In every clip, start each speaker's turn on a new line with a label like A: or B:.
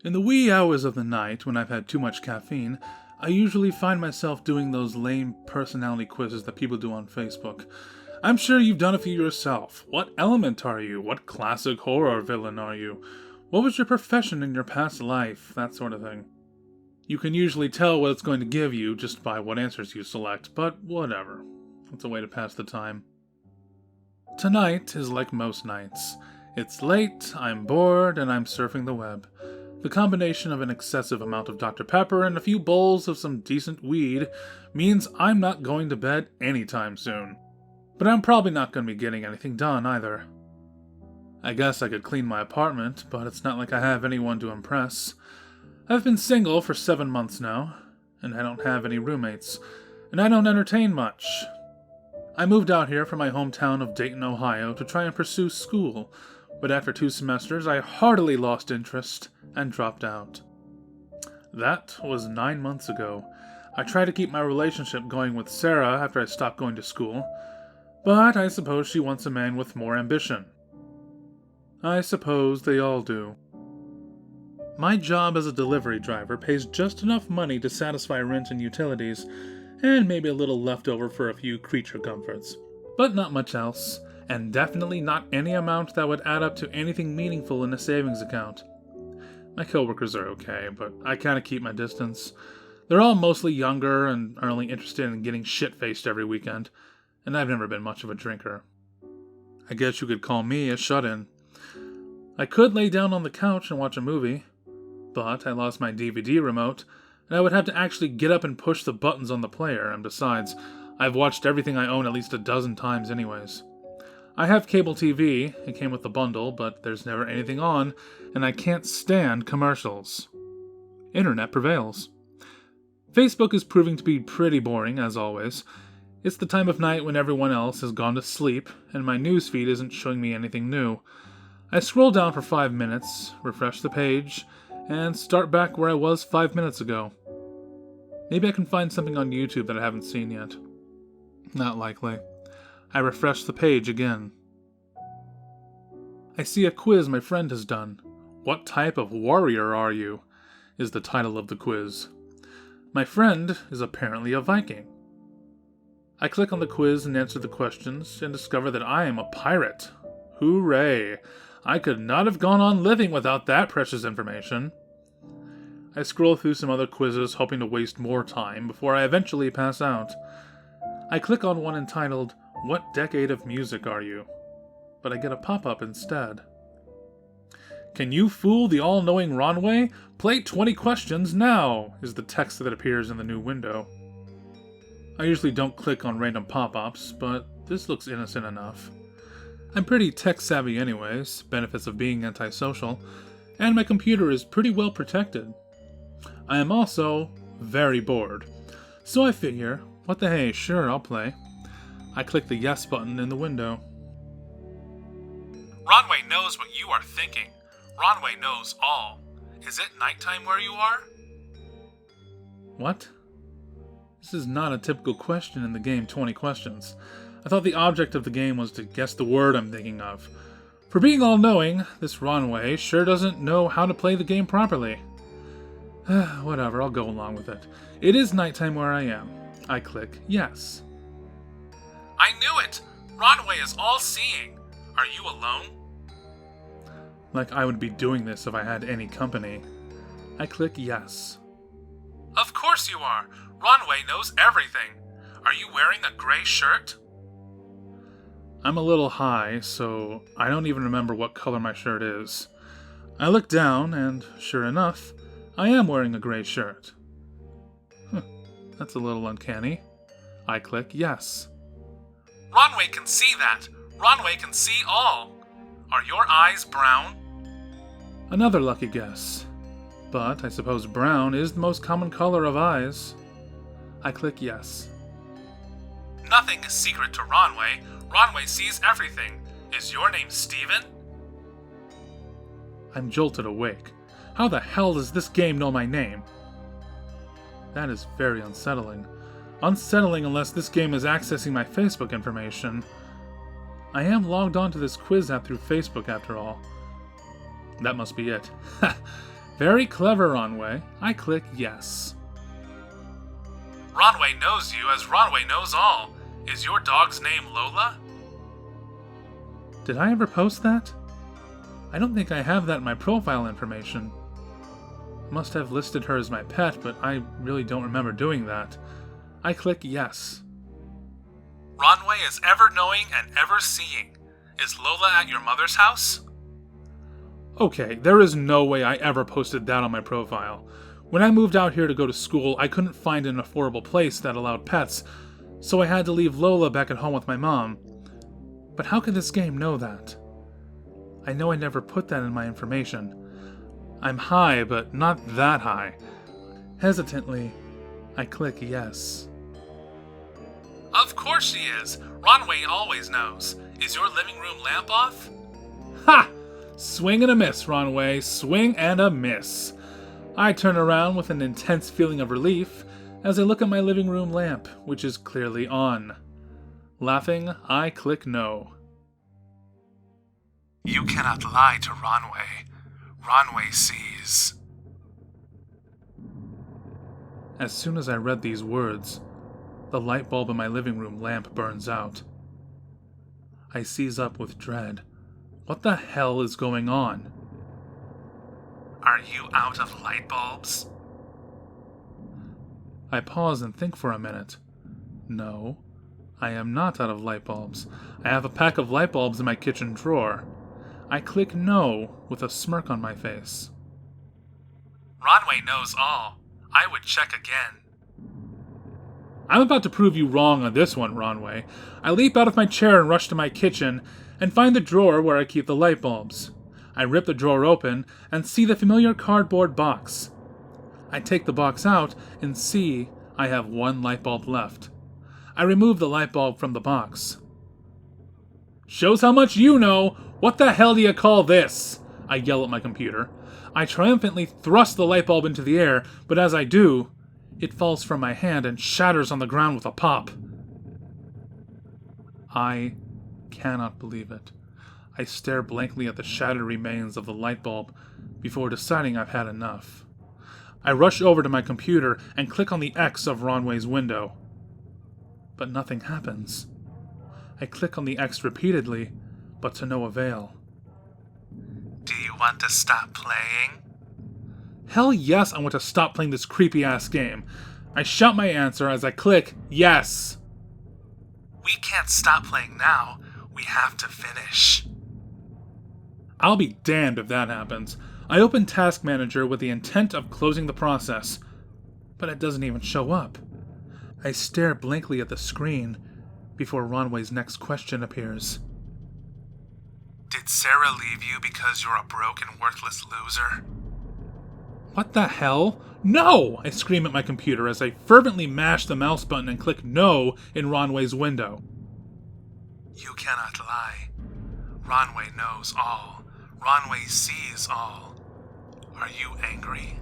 A: In the wee hours of the night, when I've had too much caffeine, I usually find myself doing those lame personality quizzes that people do on Facebook. I'm sure you've done a few yourself. What element are you? What classic horror villain are you? What was your profession in your past life? That sort of thing. You can usually tell what it's going to give you just by what answers you select, but whatever. It's a way to pass the time. Tonight is like most nights. It's late, I'm bored, and I'm surfing the web. The combination of an excessive amount of Dr. Pepper and a few bowls of some decent weed means I'm not going to bed anytime soon. But I'm probably not going to be getting anything done either. I guess I could clean my apartment, but it's not like I have anyone to impress. I've been single for 7 months now, and I don't have any roommates, and I don't entertain much. I moved out here from my hometown of Dayton, Ohio to try and pursue school, but after 2 semesters I heartily lost interest and dropped out. That was 9 months ago. I tried to keep my relationship going with Sarah after I stopped going to school, but I suppose she wants a man with more ambition. I suppose they all do. My job as a delivery driver pays just enough money to satisfy rent and utilities, and maybe a little left over for a few creature comforts. But not much else, and definitely not any amount that would add up to anything meaningful in a savings account. My coworkers are okay, but I kinda keep my distance. They're all mostly younger and are only interested in getting shit-faced every weekend, and I've never been much of a drinker. I guess you could call me a shut-in. I could lay down on the couch and watch a movie, but I lost my DVD remote, and I would have to actually get up and push the buttons on the player, and besides, I've watched everything I own at least a dozen times anyways. I have cable TV, it came with the bundle, but there's never anything on, and I can't stand commercials. Internet prevails. Facebook is proving to be pretty boring, as always. It's the time of night when everyone else has gone to sleep, and my newsfeed isn't showing me anything new. I scroll down for 5 minutes, refresh the page, and start back where I was 5 minutes ago. Maybe I can find something on YouTube that I haven't seen yet. Not likely. I refresh the page again. I see a quiz my friend has done. What type of warrior are you? Is the title of the quiz. My friend is apparently a Viking. I click on the quiz and answer the questions, and discover that I am a pirate. Hooray! I could not have gone on living without that precious information. I scroll through some other quizzes, hoping to waste more time before I eventually pass out. I click on one entitled, What Decade of Music Are You? But I get a pop-up instead. Can you fool the all-knowing Ronway? Play 20 questions now, is the text that appears in the new window. I usually don't click on random pop-ups, but this looks innocent enough. I'm pretty tech-savvy anyways, benefits of being antisocial, and my computer is pretty well protected. I am also very bored, so I figure, what the hey, sure, I'll play. I click the yes button in the window.
B: Ronway knows what you are thinking. Ronway knows all. Is it nighttime where you are?
A: What? This is not a typical question in the game 20 Questions. I thought the object of the game was to guess the word I'm thinking of. For being all-knowing, this Ronway sure doesn't know how to play the game properly. Whatever, I'll go along with it. It is nighttime where I am. I click yes.
B: I knew it! Ronway is all-seeing. Are you alone?
A: Like I would be doing this if I had any company. I click yes.
B: Of course you are! Ronway knows everything. Are you wearing a gray shirt?
A: I'm a little high, so I don't even remember what color my shirt is. I look down, and sure enough, I am wearing a gray shirt. That's a little uncanny. I click yes.
B: Ronway can see that. Ronway can see all. Are your eyes brown?
A: Another lucky guess. But I suppose brown is the most common color of eyes. I click yes.
B: Nothing is secret to Ronway. Ronway sees everything. Is your name Steven?
A: I'm jolted awake. How the hell does this game know my name? That is very unsettling. Unsettling unless this game is accessing my Facebook information. I am logged onto this quiz app through Facebook after all. That must be it. Ha! Very clever, Ronway. I click yes.
B: Ronway knows you as Ronway knows all. Is your dog's name Lola?
A: Did I ever post that? I don't think I have that in my profile information. Must have listed her as my pet, but I really don't remember doing that. I click yes.
B: Ronway is ever-knowing and ever-seeing. Is Lola at your mother's house?
A: Okay, there is no way I ever posted that on my profile. When I moved out here to go to school, I couldn't find an affordable place that allowed pets, so I had to leave Lola back at home with my mom. But how could this game know that? I know I never put that in my information. I'm high, but not that high. Hesitantly, I click yes.
B: Of course she is. Ronway always knows. Is your living room lamp off?
A: Ha! Swing and a miss, Ronway. Swing and a miss. I turn around with an intense feeling of relief as I look at my living room lamp, which is clearly on. Laughing, I click no.
B: You cannot lie to Ronway. Ronway sees.
A: As soon as I read these words, the light bulb in my living room lamp burns out. I seize up with dread. What the hell is going on?
B: Are you out of light bulbs?
A: I pause and think for a minute. No, I am not out of light bulbs. I have a pack of light bulbs in my kitchen drawer. I click no with a smirk on my face.
B: Ronway knows all. I would check again.
A: I'm about to prove you wrong on this one, Ronway. I leap out of my chair and rush to my kitchen and find the drawer where I keep the light bulbs. I rip the drawer open and see the familiar cardboard box. I take the box out and see I have one light bulb left. I remove the light bulb from the box. Shows how much you know! What the hell do you call this? I yell at my computer. I triumphantly thrust the light bulb into the air, but as I do, it falls from my hand and shatters on the ground with a pop. I cannot believe it. I stare blankly at the shattered remains of the light bulb before deciding I've had enough. I rush over to my computer and click on the X of Ronway's window. But nothing happens. I click on the X repeatedly, but to no avail.
B: Do you want to stop playing?
A: Hell yes, I want to stop playing this creepy-ass game. I shout my answer as I click yes.
B: We can't stop playing now. We have to finish.
A: I'll be damned if that happens. I open Task Manager with the intent of closing the process, but it doesn't even show up. I stare blankly at the screen before Ronway's next question appears.
B: Did Sarah leave you because you're a broke and worthless loser?
A: What the hell? No! I scream at my computer as I fervently mash the mouse button and click no in Ronway's window.
B: You cannot lie. Ronway knows all. Ronway sees all. Are you angry?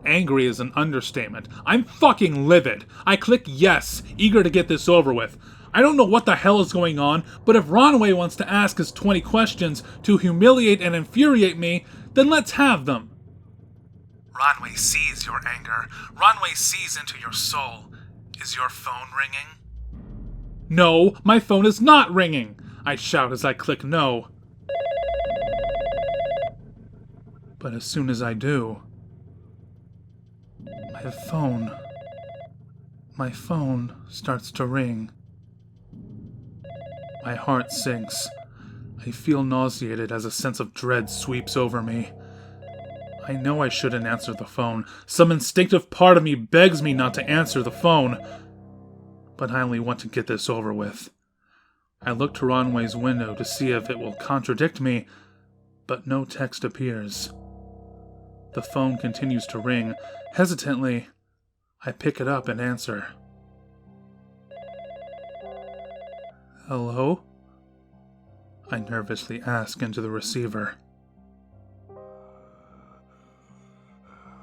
A: Angry is an understatement. I'm fucking livid. I click yes, eager to get this over with. I don't know what the hell is going on, but if Ronway wants to ask his 20 questions to humiliate and infuriate me, then let's have them.
B: Ronway sees your anger. Ronway sees into your soul. Is your phone ringing?
A: No, my phone is not ringing, I shout as I click no. But as soon as I do, my phone starts to ring. My heart sinks. I feel nauseated as a sense of dread sweeps over me. I know I shouldn't answer the phone. Some instinctive part of me begs me not to answer the phone. But I only want to get this over with. I look to Ronway's window to see if it will contradict me, but no text appears. The phone continues to ring. Hesitantly, I pick it up and answer. Hello? I nervously ask into the receiver.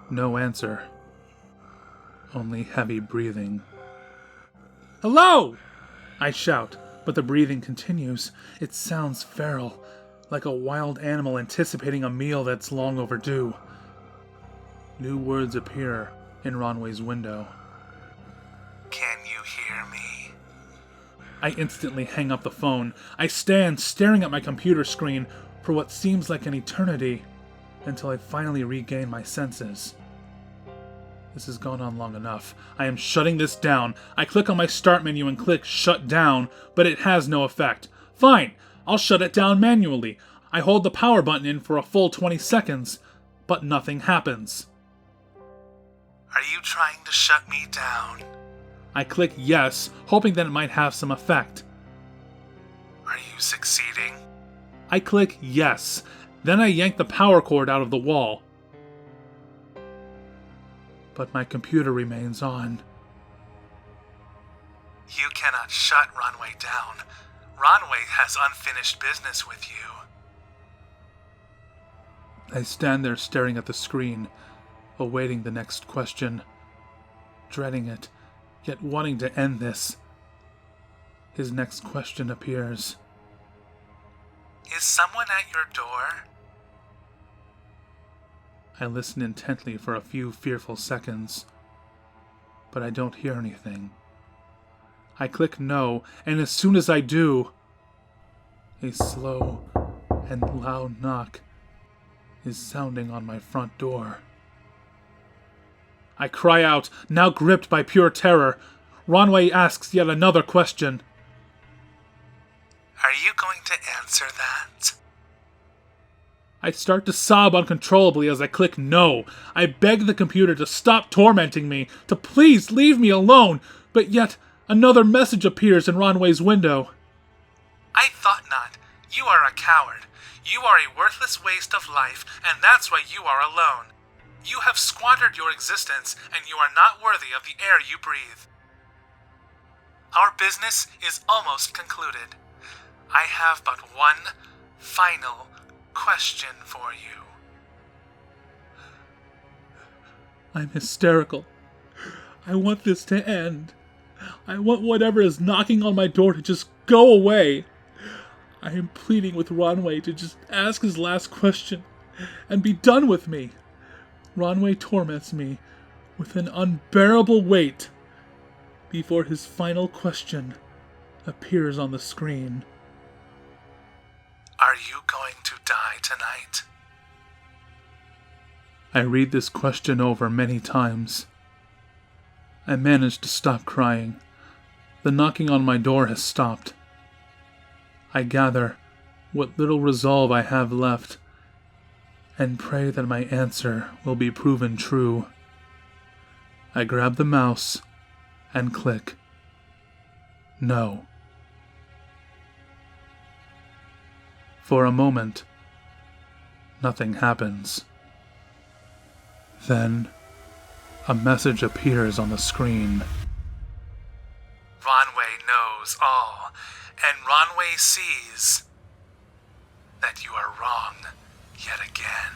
A: No answer. Only heavy breathing. Hello! I shout, but the breathing continues. It sounds feral, like a wild animal anticipating a meal that's long overdue. New words appear in Ronway's window.
B: Can you hear me?
A: I instantly hang up the phone. I stand staring at my computer screen for what seems like an eternity until I finally regain my senses. This has gone on long enough. I am shutting this down. I click on my start menu and click shut down, but it has no effect. Fine, I'll shut it down manually. I hold the power button in for a full 20 seconds, but nothing happens.
B: Are you trying to shut me down?
A: I click yes, hoping that it might have some effect.
B: Are you succeeding?
A: I click yes. Then I yank the power cord out of the wall. But my computer remains on.
B: You cannot shut Ronway down. Ronway has unfinished business with you.
A: I stand there staring at the screen, awaiting the next question, dreading it, yet wanting to end this. His next question appears.
B: Is someone at your door?
A: I listen intently for a few fearful seconds, but I don't hear anything. I click no, and as soon as I do, a slow and loud knock is sounding on my front door. I cry out, now gripped by pure terror. Ronway asks yet another question.
B: Are you going to answer that?
A: I start to sob uncontrollably as I click no. I beg the computer to stop tormenting me, to please leave me alone, but yet another message appears in Ronway's window.
B: I thought not. You are a coward. You are a worthless waste of life, and that's why you are alone. You have squandered your existence, and you are not worthy of the air you breathe. Our business is almost concluded. I have but one final question for you.
A: I'm hysterical. I want this to end. I want whatever is knocking on my door to just go away. I am pleading with Ronway to just ask his last question and be done with me. Ronway torments me with an unbearable weight before his final question appears on the screen.
B: Are you going to die tonight?
A: I read this question over many times. I manage to stop crying. The knocking on my door has stopped. I gather what little resolve I have left and pray that my answer will be proven true. I grab the mouse and click no. For a moment, nothing happens. Then, a message appears on the screen.
B: Ronway knows all, and Ronway sees that you are wrong yet again.